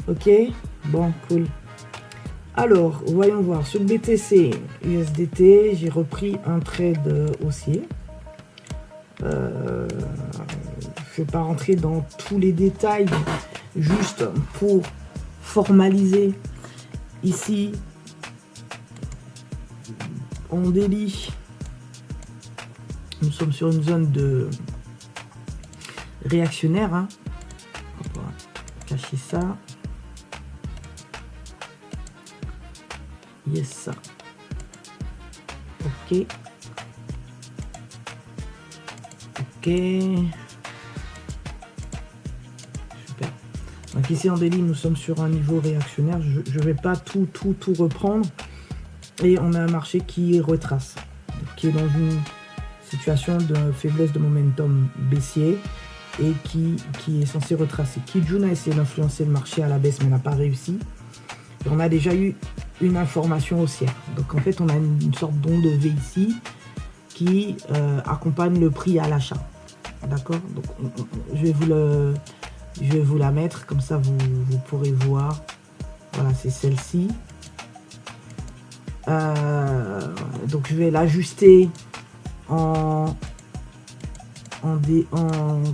Ok, bon, cool. Alors, voyons voir. Sur BTC, USDT, j'ai repris un trade haussier. Je ne vais pas rentrer dans tous les détails, juste pour formaliser ici on délie. Nous sommes sur une zone de réactionnaire. Hein. On va cacher ça. Yes, ça. Ok. Ok. Super. Donc ici en délit, nous sommes sur un niveau réactionnaire. Je ne vais pas tout reprendre. Et on a un marché qui retrace, qui est dans une situation de faiblesse de momentum baissier et qui est censé retracer. Kijun a essayé d'influencer le marché à la baisse mais n'a pas réussi. Et on a déjà eu une information haussière. Donc en fait on a une sorte d'onde V ici qui accompagne le prix à l'achat. D'accord. Donc je vais vous la mettre comme ça vous pourrez voir. Voilà, c'est celle-ci. Donc je vais l'ajuster en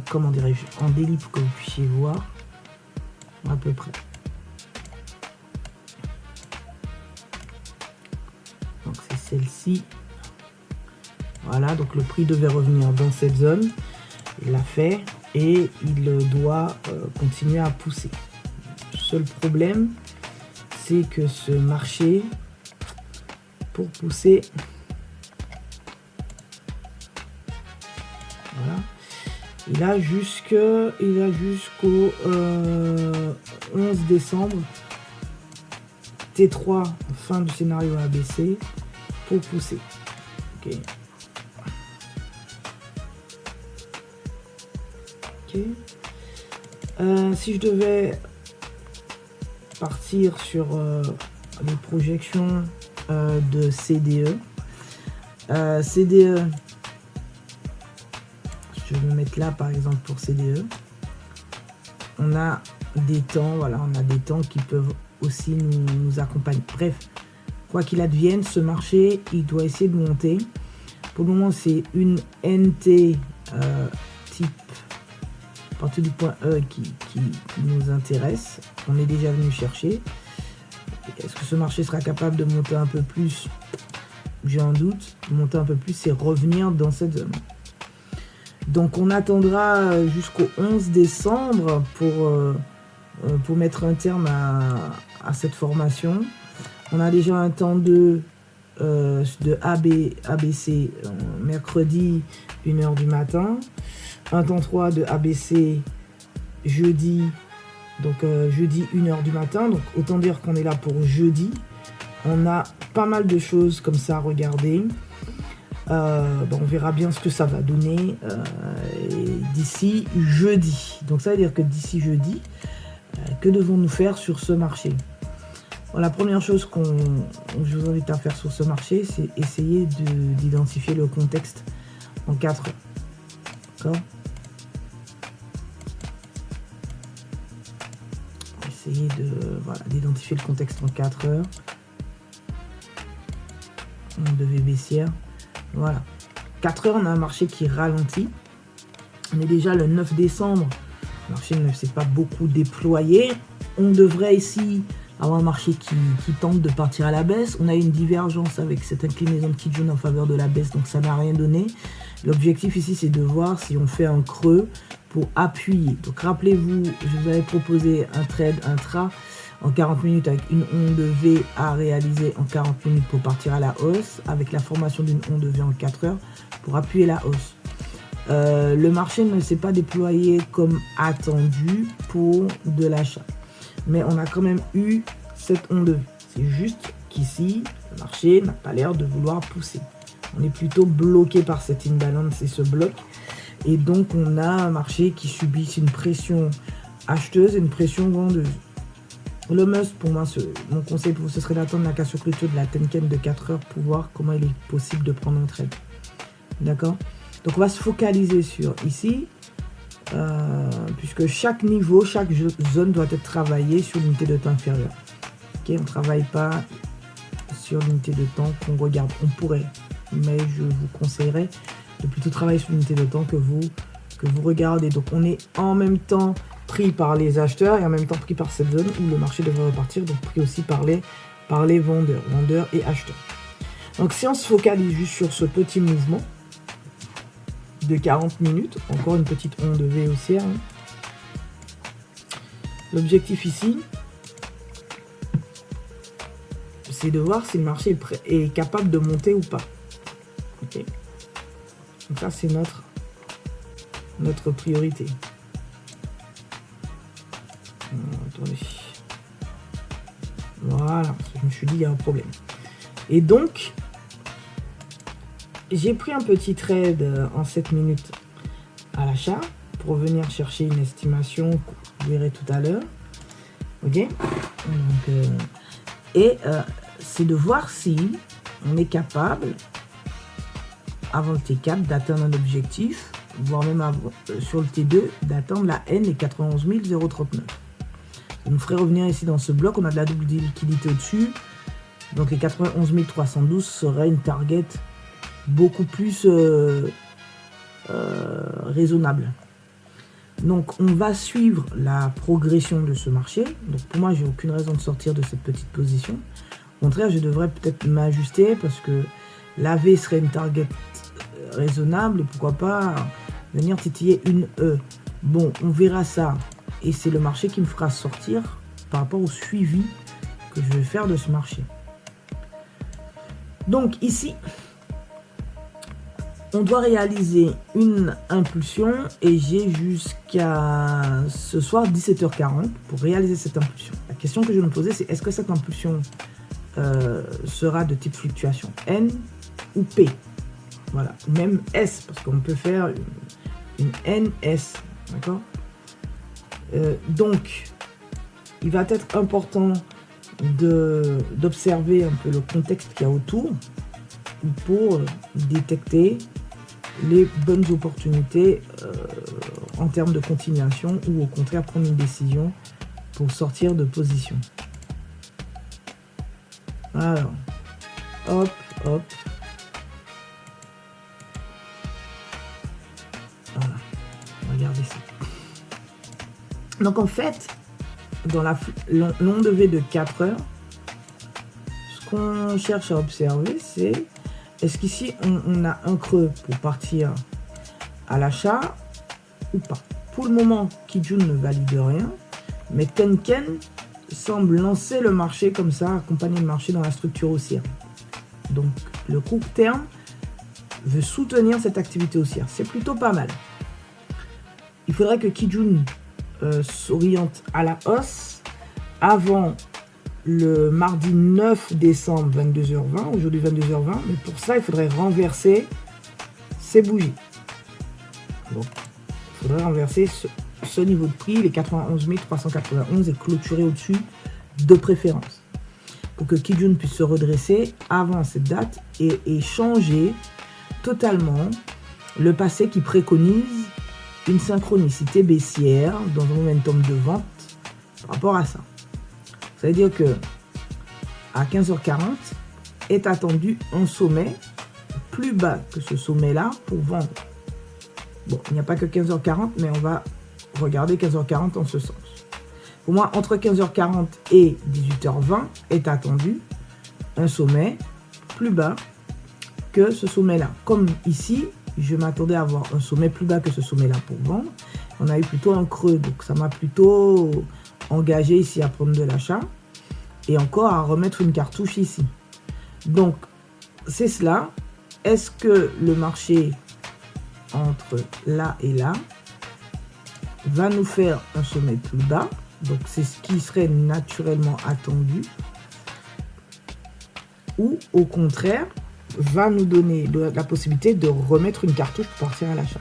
comment dirais-je, en délit pour que vous puissiez voir à peu près. Donc c'est celle-ci. Voilà, donc le prix devait revenir dans cette zone. Il l'a fait et il doit continuer à pousser. Le seul problème, c'est que ce marché, pour pousser, voilà, il a jusqu'au 11 décembre T3 fin du scénario ABC pour pousser. Ok. Ok. Si je devais partir sur les projections de CDE. CDE, je vais me mettre là par exemple pour CDE. On a des temps, voilà, on a des temps qui peuvent aussi nous accompagner. Bref, quoi qu'il advienne, ce marché, il doit essayer de monter. Pour le moment, c'est une NT type à partir du point E qui nous intéresse. On est déjà venu chercher. Est-ce que ce marché sera capable de monter un peu plus? J'ai un doute. Monter un peu plus, c'est revenir dans cette zone. Donc on attendra jusqu'au 11 décembre pour mettre un terme à cette formation. On a déjà un temps de ABC mercredi 1h du matin. Un temps 3 de ABC jeudi. Donc jeudi 1h du matin, donc autant dire qu'on est là pour jeudi. On a pas mal de choses comme ça à regarder. On verra bien ce que ça va donner d'ici jeudi. Donc ça veut dire que d'ici jeudi, que devons-nous faire sur ce marché? Bon, la première chose que je vous invite à faire sur ce marché, c'est essayer d'identifier le contexte en 4 heures. D'accord? Essayer d'identifier le contexte en 4 heures. On devait baissière. Voilà. 4 heures, on a un marché qui ralentit. On est déjà le 9 décembre. Le marché ne s'est pas beaucoup déployé. On devrait ici avoir un marché qui tente de partir à la baisse. On a une divergence avec cette inclinaison de Kijun en faveur de la baisse, donc ça n'a rien donné. L'objectif ici, c'est de voir si on fait un creux pour appuyer. Donc rappelez-vous, je vous avais proposé un trade intra en 40 minutes avec une onde V à réaliser en 40 minutes pour partir à la hausse, avec la formation d'une onde V en 4 heures pour appuyer la hausse. Le marché ne s'est pas déployé comme attendu pour de l'achat. Mais on a quand même eu cette onde V. C'est juste qu'ici, le marché n'a pas l'air de vouloir pousser. On est plutôt bloqué par cette imbalance et ce bloc. Et donc, on a un marché qui subit une pression acheteuse et une pression vendeuse. Le must, pour moi, mon conseil pour vous, ce serait d'attendre la cassure clôture de la Tenken de 4 heures pour voir comment il est possible de prendre un trade. D'accord? Donc, on va se focaliser sur ici. puisque chaque niveau, chaque zone doit être travaillée sur l'unité de temps inférieure. Ok, on ne travaille pas sur l'unité de temps qu'on regarde. On pourrait, mais je vous conseillerais de plutôt travailler sur l'unité de temps que vous regardez. Donc on est en même temps pris par les acheteurs et en même temps pris par cette zone où le marché devrait repartir, donc pris aussi par les vendeurs et acheteurs. Donc si on se focalise juste sur ce petit mouvement de 40 minutes, encore une petite onde V haussière, hein. L'objectif ici, c'est de voir si le marché est capable de monter ou pas. Ok. Donc ça, c'est notre priorité. Attendez. Voilà, je me suis dit, il y a un problème. Et donc, j'ai pris un petit trade en 7 minutes à l'achat pour venir chercher une estimation que vous verrez tout à l'heure. Ok. Donc, c'est de voir si on est capable, avant le T4, d'atteindre un objectif, voire même sur le T2, d'atteindre la N et 91 039. Ça nous ferait revenir ici dans ce bloc, on a de la double liquidité au-dessus, donc les 91 312 serait une target beaucoup plus raisonnable. Donc on va suivre la progression de ce marché. Donc pour moi, j'ai aucune raison de sortir de cette petite position. Au contraire, je devrais peut-être m'ajuster parce que la V serait une target raisonnable et pourquoi pas venir titiller une E. Bon, on verra ça et c'est le marché qui me fera sortir par rapport au suivi que je vais faire de ce marché. Donc ici, on doit réaliser une impulsion et j'ai jusqu'à ce soir 17h40 pour réaliser cette impulsion. La question que je vais me poser, c'est est-ce que cette impulsion sera de type fluctuation N ou P? Voilà, même S, parce qu'on peut faire une NS, d'accord? Donc, il va être important d'observer un peu le contexte qu'il y a autour pour détecter les bonnes opportunités en termes de continuation ou au contraire prendre une décision pour sortir de position. Alors, hop, hop. Voilà, regardez ça. Donc en fait, dans l'onde V de 4 heures, ce qu'on cherche à observer, c'est est-ce qu'ici on a un creux pour partir à l'achat ou pas. Pour le moment, Kijun ne valide rien, mais Tenken semble lancer le marché comme ça, accompagner le marché dans la structure haussière. Donc le court terme veut soutenir cette activité haussière. C'est plutôt pas mal. Il faudrait que Kijun s'oriente à la hausse avant le mardi 9 décembre 22h20, aujourd'hui 22h20, mais pour ça il faudrait renverser ces bougies. Donc il faudrait renverser ce niveau de prix, les 91 391 et clôturer au-dessus de préférence pour que Kijun puisse se redresser avant cette date et changer totalement le passé qui préconise une synchronicité baissière dans un momentum de vente par rapport à ça. Ça veut dire que à 15h40 est attendu un sommet plus bas que ce sommet-là pour vendre. Bon, il n'y a pas que 15h40, mais on va regarder 15h40 en ce sens. Pour moi, entre 15h40 et 18h20 est attendu un sommet plus bas que ce sommet-là. Comme ici, je m'attendais à avoir un sommet plus bas que ce sommet-là pour vendre. On a eu plutôt un creux, donc ça m'a plutôt engagé ici à prendre de l'achat et encore à remettre une cartouche ici. Donc, c'est cela. Est-ce que le marché entre là et là va nous faire un sommet plus bas? Donc, c'est ce qui serait naturellement attendu. Ou, au contraire, va nous donner la possibilité de remettre une cartouche pour partir à l'achat.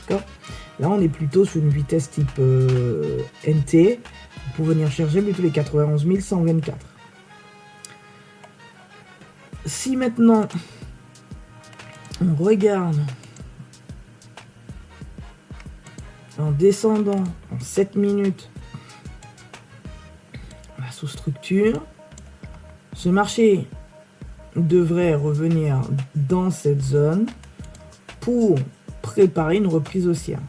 D'accord? Là, on est plutôt sur une vitesse type NT pour venir chercher plutôt les 91 124. Si maintenant on regarde en descendant en 7 minutes la sous-structure, ce marché devrait revenir dans cette zone pour préparer une reprise haussière.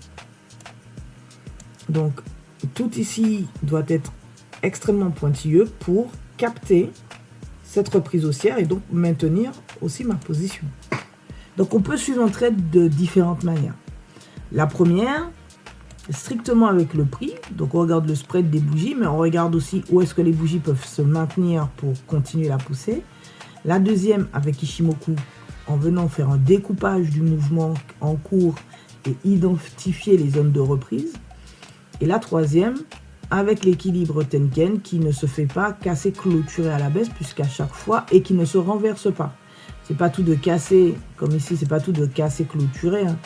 Donc, tout ici doit être extrêmement pointilleux pour capter cette reprise haussière et donc maintenir aussi ma position. Donc, on peut suivre un trade de différentes manières. La première, strictement avec le prix. Donc, on regarde le spread des bougies, mais on regarde aussi où est-ce que les bougies peuvent se maintenir pour continuer la poussée. La deuxième, avec Ishimoku, en venant faire un découpage du mouvement en cours et identifier les zones de reprise. Et la troisième, avec l'équilibre Tenken qui ne se fait pas casser, clôturer à la baisse, puisqu'à chaque fois, et qui ne se renverse pas. C'est pas tout de casser, comme ici, c'est pas tout de casser, clôturer. Hein.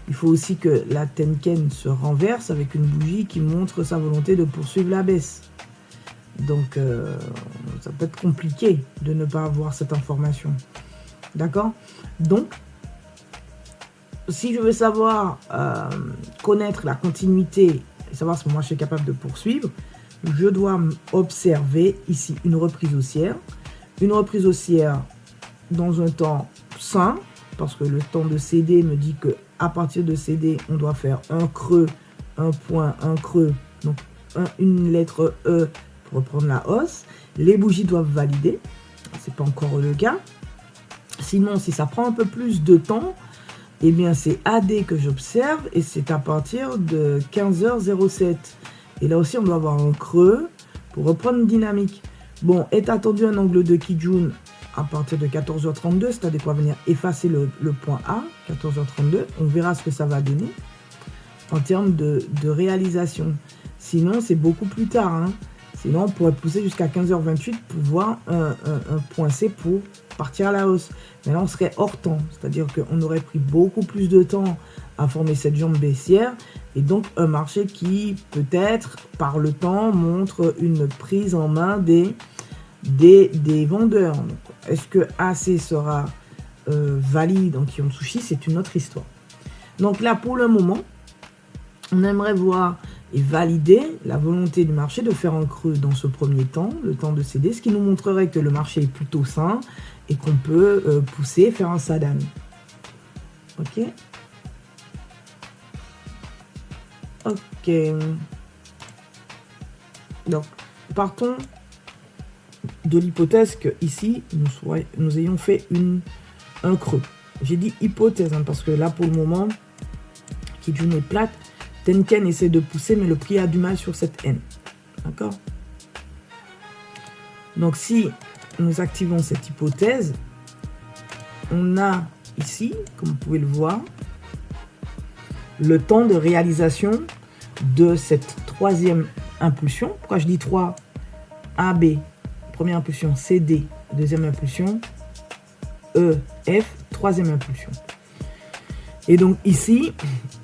Il faut aussi que la Tenken se renverse avec une bougie qui montre sa volonté de poursuivre la baisse. Donc, ça peut être compliqué de ne pas avoir cette information. D'accord? Donc, si je veux savoir, connaître la continuité et savoir si moi je suis capable de poursuivre, je dois observer ici une reprise haussière. Une reprise haussière dans un temps sain, parce que le temps de CD me dit que à partir de CD, on doit faire un creux, un point, un creux, donc une lettre E pour reprendre la hausse. Les bougies doivent valider, c'est pas encore le cas. Sinon, si ça prend un peu plus de temps, eh bien c'est AD que j'observe et c'est à partir de 15h07. Et là aussi, on doit avoir un creux pour reprendre une dynamique. Bon, est attendu un angle de Kijun à partir de 14h32, c'est-à-dire qu'on va venir effacer le point A, 14h32. On verra ce que ça va donner en termes de réalisation. Sinon, c'est beaucoup plus tard. Hein. Sinon, on pourrait pousser jusqu'à 15h28 pour voir un point C pour partir à la hausse. Mais là, on serait hors temps. C'est-à-dire qu'on aurait pris beaucoup plus de temps à former cette jambe baissière. Et donc, un marché qui, peut-être, par le temps, montre une prise en main des vendeurs. Est-ce que AC sera valide en Kiyotsuchi? C'est une autre histoire. Donc là, pour le moment, on aimerait voir et valider la volonté du marché de faire un creux dans ce premier temps, le temps de céder, ce qui nous montrerait que le marché est plutôt sain et qu'on peut pousser, faire un sadami. Ok. Ok. Donc, partons de l'hypothèse que ici nous ayons fait un creux. J'ai dit hypothèse hein, parce que là pour le moment, Kijun est plate. Tenken essaie de pousser, mais le prix a du mal sur cette N. D'accord? Donc, si nous activons cette hypothèse, on a ici, comme vous pouvez le voir, le temps de réalisation de cette troisième impulsion. Pourquoi je dis 3? AB, première impulsion, CD, deuxième impulsion, E, F, troisième impulsion. Et donc ici,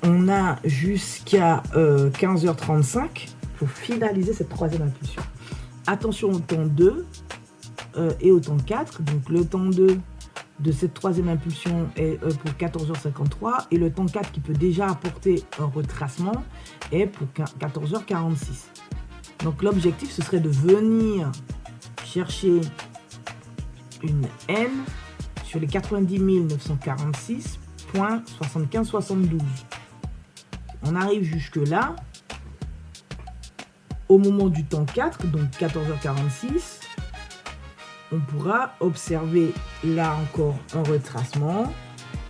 on a jusqu'à 15h35 pour finaliser cette troisième impulsion. Attention au temps 2 et au temps 4. Donc le temps 2 de cette troisième impulsion est pour 14h53 et le temps 4 qui peut déjà apporter un retracement est pour 14h46. Donc l'objectif, ce serait de venir chercher une N sur les 90 946. 75-72. On arrive jusque là au moment du temps 4, donc 14h46. On pourra observer là encore un retracement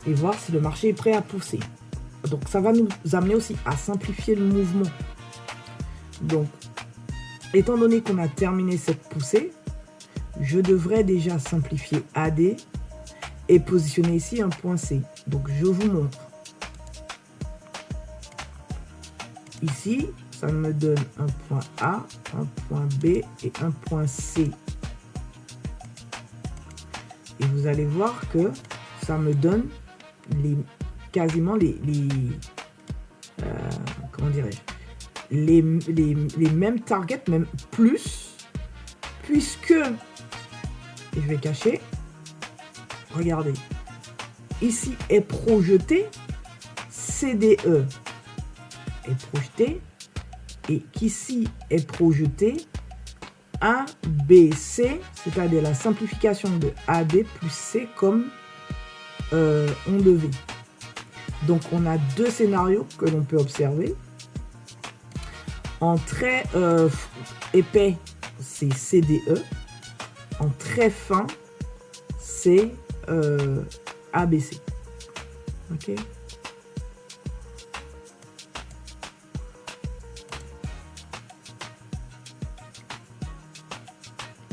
et voir si le marché est prêt à pousser. Donc ça va nous amener aussi à simplifier le mouvement. Donc, étant donné qu'on a terminé cette poussée, je devrais déjà simplifier AD et positionner ici un point C. Donc je vous montre. Ici, ça me donne un point A, un point B et un point C. Et vous allez voir que ça me donne quasiment comment dirais-je, les mêmes targets, même plus, puisque, et je vais cacher, regardez, ici est projeté CDE. est projeté et qu'ici est projeté A, B, C, c'est-à-dire la simplification de AB plus C comme onde V. Donc on a deux scénarios que l'on peut observer. En très épais, c'est CDE. En très fin, c'est ABC. Ok.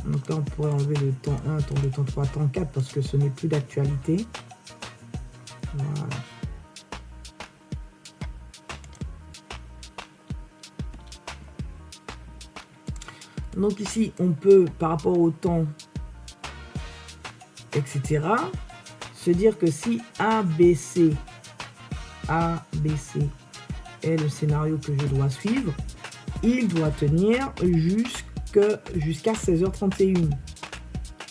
Donc là, on pourrait enlever le temps 1, temps 2, temps 3, temps 4 parce que ce n'est plus d'actualité. Voilà. Donc ici, on peut, par rapport au temps, etc., se dire que si ABC est le scénario que je dois suivre, il doit tenir jusqu'à 16h31.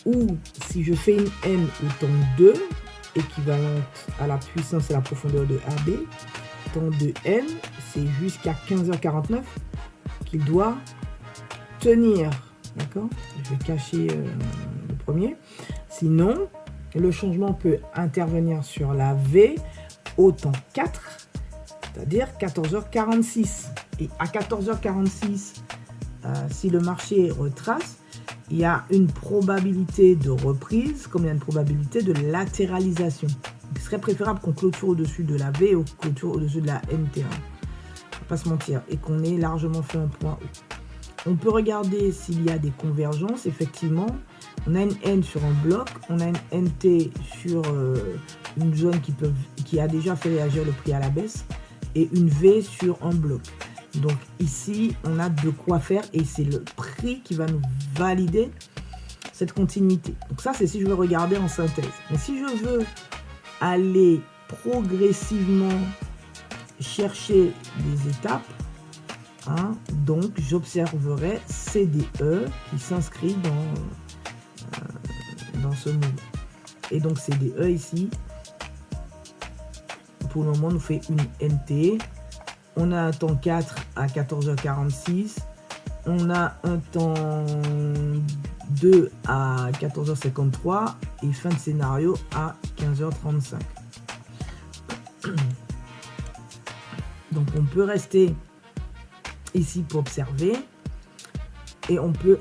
Ou si je fais une n au temps 2, équivalente à la puissance et la profondeur de AB, temps de n, c'est jusqu'à 15h49 qu'il doit tenir. D'accord? Je vais cacher le premier. Sinon, le changement peut intervenir sur la V au temps 4, c'est-à-dire 14h46. Et à 14h46, si le marché retrace, il y a une probabilité de reprise comme il y a une probabilité de latéralisation. Il serait préférable qu'on clôture au-dessus de la V ou clôture au-dessus de la NT1. On ne va pas se mentir. Et qu'on ait largement fait un point haut. On peut regarder s'il y a des convergences. Effectivement, on a une N sur un bloc, on a une NT sur une zone qui a déjà fait réagir le prix à la baisse et une V sur un bloc. Donc ici, on a de quoi faire et c'est le prix qui va nous valider cette continuité. Donc ça, c'est si je veux regarder en synthèse. Mais si je veux aller progressivement chercher les étapes, donc j'observerai CDE qui s'inscrit dans ce mouvement. Et donc CDE ici, pour le moment, nous fait une NT. On a un temps 4 à 14h46. On a un temps 2 à 14h53. Et fin de scénario à 15h35. Donc on peut rester ici pour observer. Et on peut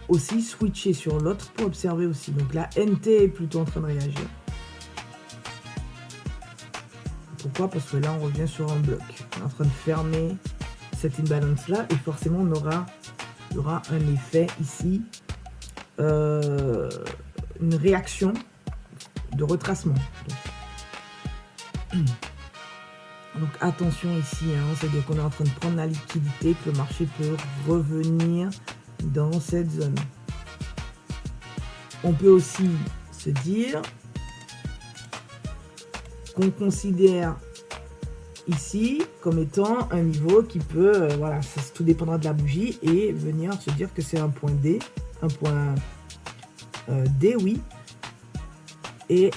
aussi switcher sur l'autre pour observer aussi. Donc la NT est plutôt en train de réagir. Pourquoi? Parce que là, on revient sur un bloc. On est en train de fermer cette imbalance-là et forcément, il y aura un effet ici, une réaction de retracement. Donc attention ici, c'est-à-dire qu'on est en train de prendre la liquidité, que le marché peut revenir dans cette zone. On peut aussi se dire qu'on considère ici comme étant un niveau qui peut, voilà, tout dépendra de la bougie et venir se dire que c'est un point D, un point D, oui, et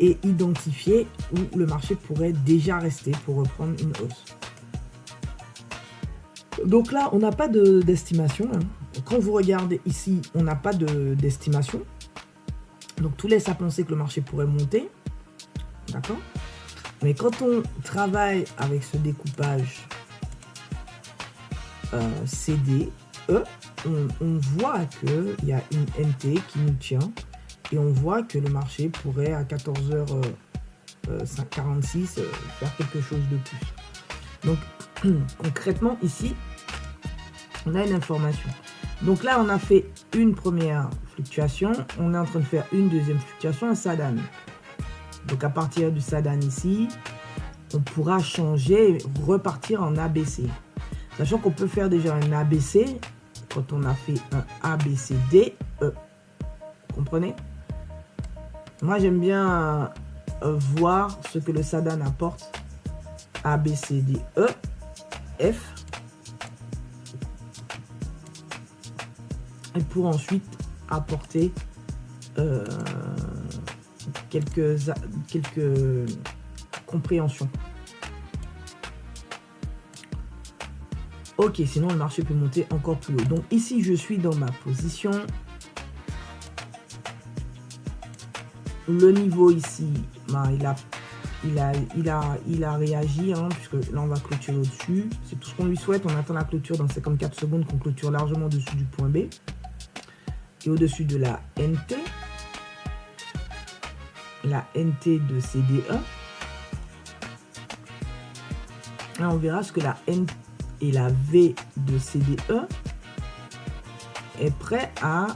identifier où le marché pourrait déjà rester pour reprendre une hausse. Donc là, on n'a pas d'estimation. Quand vous regardez ici, on n'a pas d'estimation. Donc tout laisse à penser que le marché pourrait monter. D'accord? Mais quand on travaille avec ce découpage CDE, on voit qu'il y a une NT qui nous tient et on voit que le marché pourrait à 14h46 faire quelque chose de plus. Donc concrètement ici, on a une information. Donc là, on a fait une première fluctuation, on est en train de faire une deuxième fluctuation, un Sadan. Donc à partir du Sadan ici, on pourra changer, repartir en ABC. Sachant qu'on peut faire déjà un ABC quand on a fait un ABCDE. Vous comprenez? Moi j'aime bien voir ce que le Sadan apporte. ABCDE, F. Et pour ensuite apporter quelques compréhensions. Ok, sinon le marché peut monter encore plus haut. Donc ici, je suis dans ma position. Le niveau ici, ben, il a réagi, hein, puisque là, on va clôturer au-dessus. C'est tout ce qu'on lui souhaite. On attend la clôture dans 54 secondes, qu'on clôture largement au-dessus du point B. Et au-dessus de la NT. La NT de CDE. Là, on verra ce que la N et la V de CDE est prêt à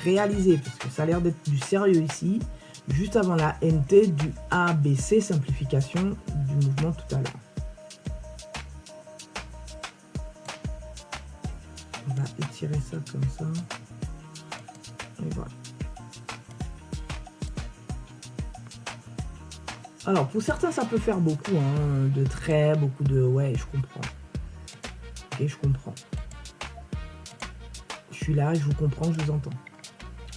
réaliser, parce que ça a l'air d'être du sérieux ici, juste avant la NT du ABC, simplification du mouvement tout à l'heure. On va étirer ça comme ça. Et voilà. Alors, pour certains, ça peut faire beaucoup, hein, de traits, beaucoup de... Ouais, je comprends. Ok, je comprends. Je suis là, je vous comprends, je vous entends.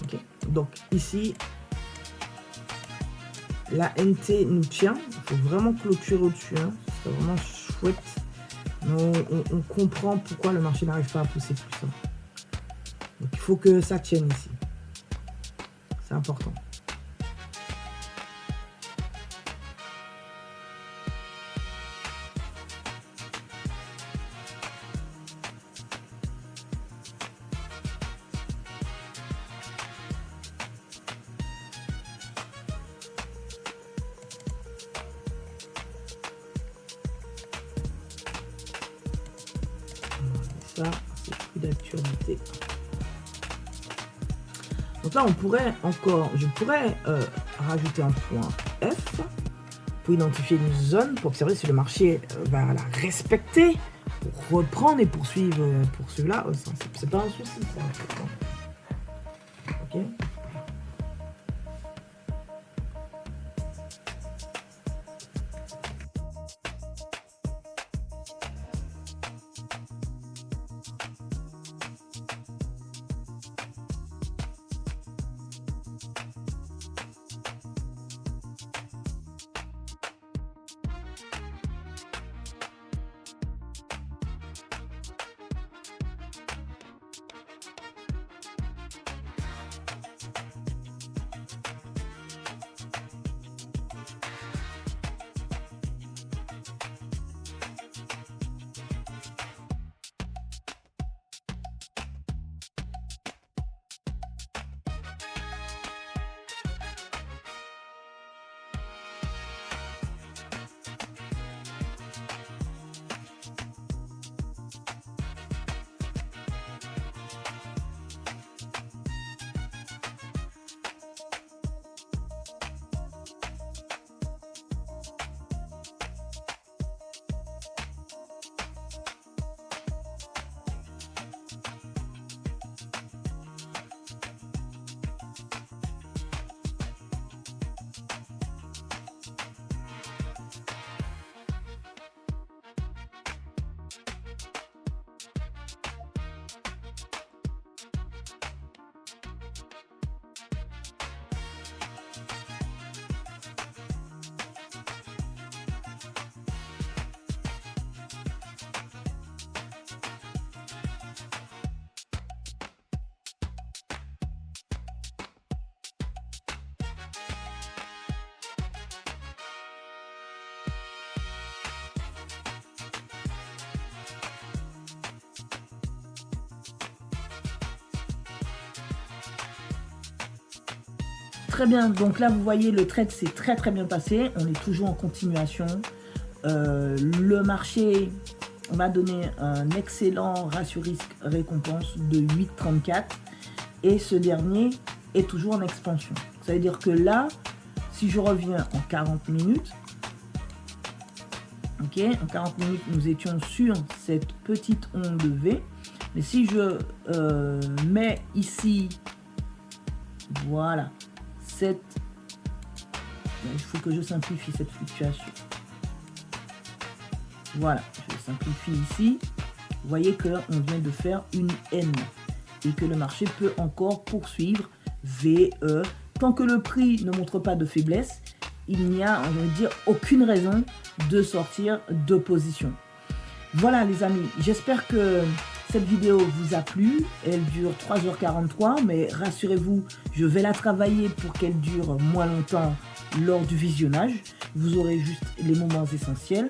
Ok. Donc, ici, la NT nous tient. Il faut vraiment clôturer au-dessus. Hein. C'est vraiment chouette. On comprend pourquoi le marché n'arrive pas à pousser plus. Hein. Donc, il faut que ça tienne ici. C'est important. Ça, c'est plus d'actualité. Donc là, on pourrait encore, je pourrais rajouter un point F pour identifier une zone, pour observer si le marché va la respecter, pour reprendre et poursuivre là. C'est pas un souci, ça. Ok. Très bien, donc là vous voyez le trade s'est très bien passé, on est toujours en continuation. Le marché va donner un excellent ratio risque récompense de 8,34 et ce dernier est toujours en expansion. Ça veut dire que là, si je reviens en 40 minutes, ok, en 40 minutes nous étions sur cette petite onde V, mais si je mets ici, voilà, il faut que je simplifie cette fluctuation. Voilà, je simplifie ici. Vous voyez qu'on vient de faire une N et que le marché peut encore poursuivre VE. Tant que le prix ne montre pas de faiblesse, il n'y a, on va dire, aucune raison de sortir de position. Voilà les amis, j'espère que cette vidéo vous a plu. Elle dure 3h43, mais rassurez-vous, je vais la travailler pour qu'elle dure moins longtemps lors du visionnage. Vous aurez juste les moments essentiels.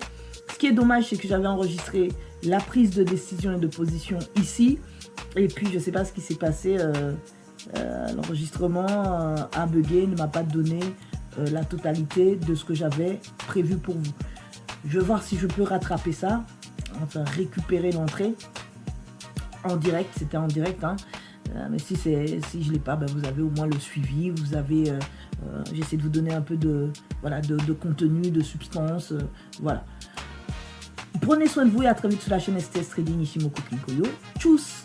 Ce qui est dommage, c'est que j'avais enregistré la prise de décision et de position ici. Et puis, je ne sais pas ce qui s'est passé. L'enregistrement a bugué, ne m'a pas donné la totalité de ce que j'avais prévu pour vous. Je vais voir si je peux rattraper ça. Enfin, récupérer l'entrée en direct. C'était en direct, hein. Mais si je ne l'ai pas, ben vous avez au moins le suivi. Vous avez... j'essaie de vous donner un peu de contenu, de substance. Voilà. Prenez soin de vous et à très vite sur la chaîne STS Trading. Ici Moko Kinkoyo. Tchuss!